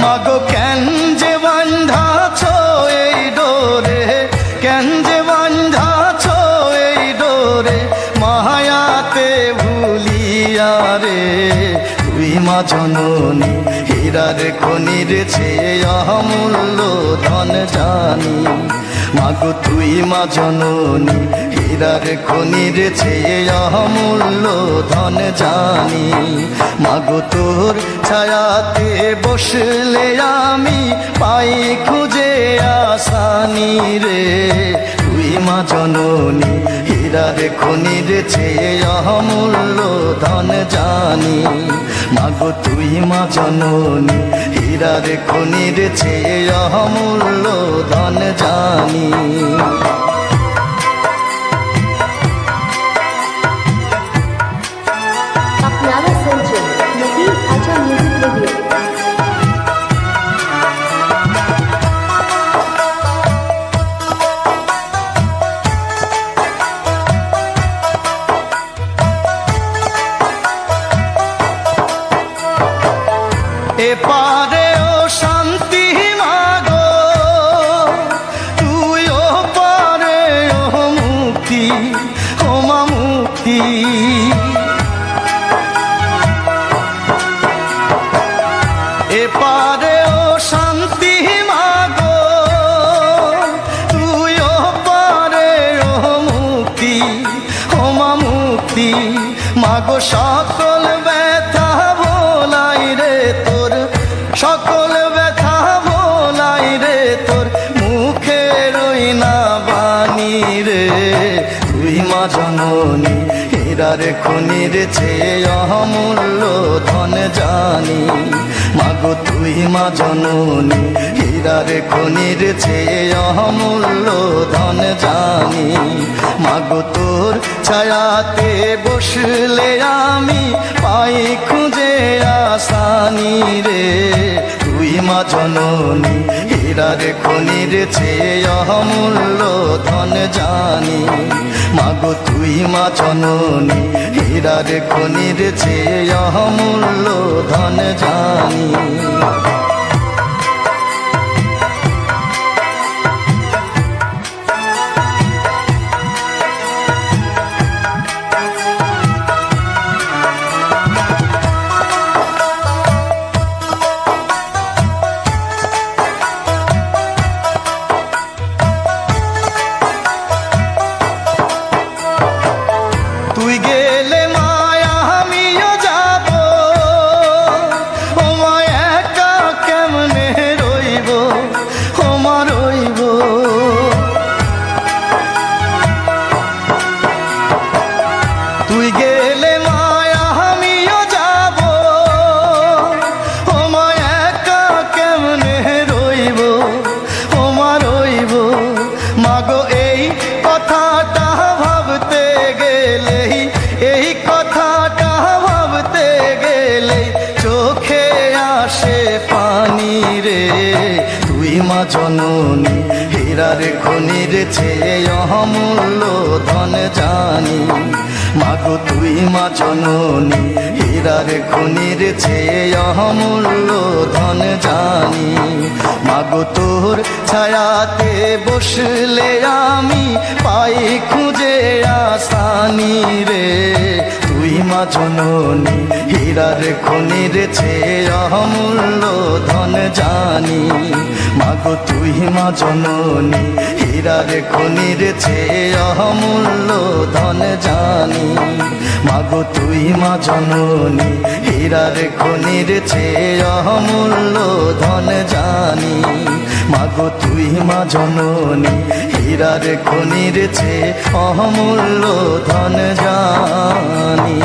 মাগো কেন যে বাঁধাছ এই ডোরে, কেন যে বাঁধাছ এই ডোরে, মায়াতে ভুলিয়া রে। তুই মা জননী হীরার খনির চেয়ে অমূল্য ধন জানি। মাগো তুই মা জননী হীরার খনির চেয়ে অমূল্য ধন জানি। মাগো তোর ছায়াতে বসলে আমি পাই খুঁজে আসানি রে। তুই মা জননী হীরার খনির চেয়ে অমূল্য ধন জানি। মাগো তুই মা জননী হীরার খনির চেয়ে অমূল্য ধন জানি। আপনারা শুনছেন নবীন আজা মিউজিক রেডিও। এপারে ও শান্তি মাগো, তুই ও পারে ও মুক্তি, ও মা মুক্তি। এপারে ও শান্তি মাগো, তুই ও পারে ও মুক্তি, ও মা মুক্তি। মাগো সকল ব্যথা ভোলাই রে তোর, সকল ব্যথা ভোলাই রে তোর, মুখে রই না বাণী রে। তুই মা জননী হীরার খনির চেয়ে অমূল্য ধন জানি। মাগো তুই মা জননী হীরার খনির চেয়ে অমূল্য ধন জানি। মাগো তোর ছায়াতে বসলে আমি পাই খুঁজে আসানি রে। তুই মা জননী হীরার খনির চেয়ে অমূল্য ধন জানি। মাগো তুই মা জননী হীরার খনির চেয়ে অমূল্য ধন জানি। তুই গেলে মায়া আমিও যাব, ও মা একা কেমনে রইব, ও মা রইব। তুই গেলে মায়া আমিও যাব, ও মা একা কেমনে রইব, ও মা রইব। মাগো এই কথাটা ভাবতে গেলেই, এই কথাটা ভাবতে গেলেই চোখে আসে পানি রে। তুই মা জননী হীরার খনির চেয়ে অমূল্য ধন জানি। মাগো তুই মা জননী হীরার খনির চেয়ে অমূল্য ধন জানি। মাগো তোর ছায়াতে বসলে আমি পাই খুঁজে আসানি রে। তুই মা জননী হীরার খনির চেয়ে অমূল্য ধন জানি। মাগো তুই মা জননী হীরার খনির চেয়ে অমূল্য ধন জানি। মাগো তুই মা জননী হীরার খনির চেয়ে অমূল্য ধন জানি। মাগো তুই মা জননী হীরার খনির চেয়ে অমূল্য ধন জানি।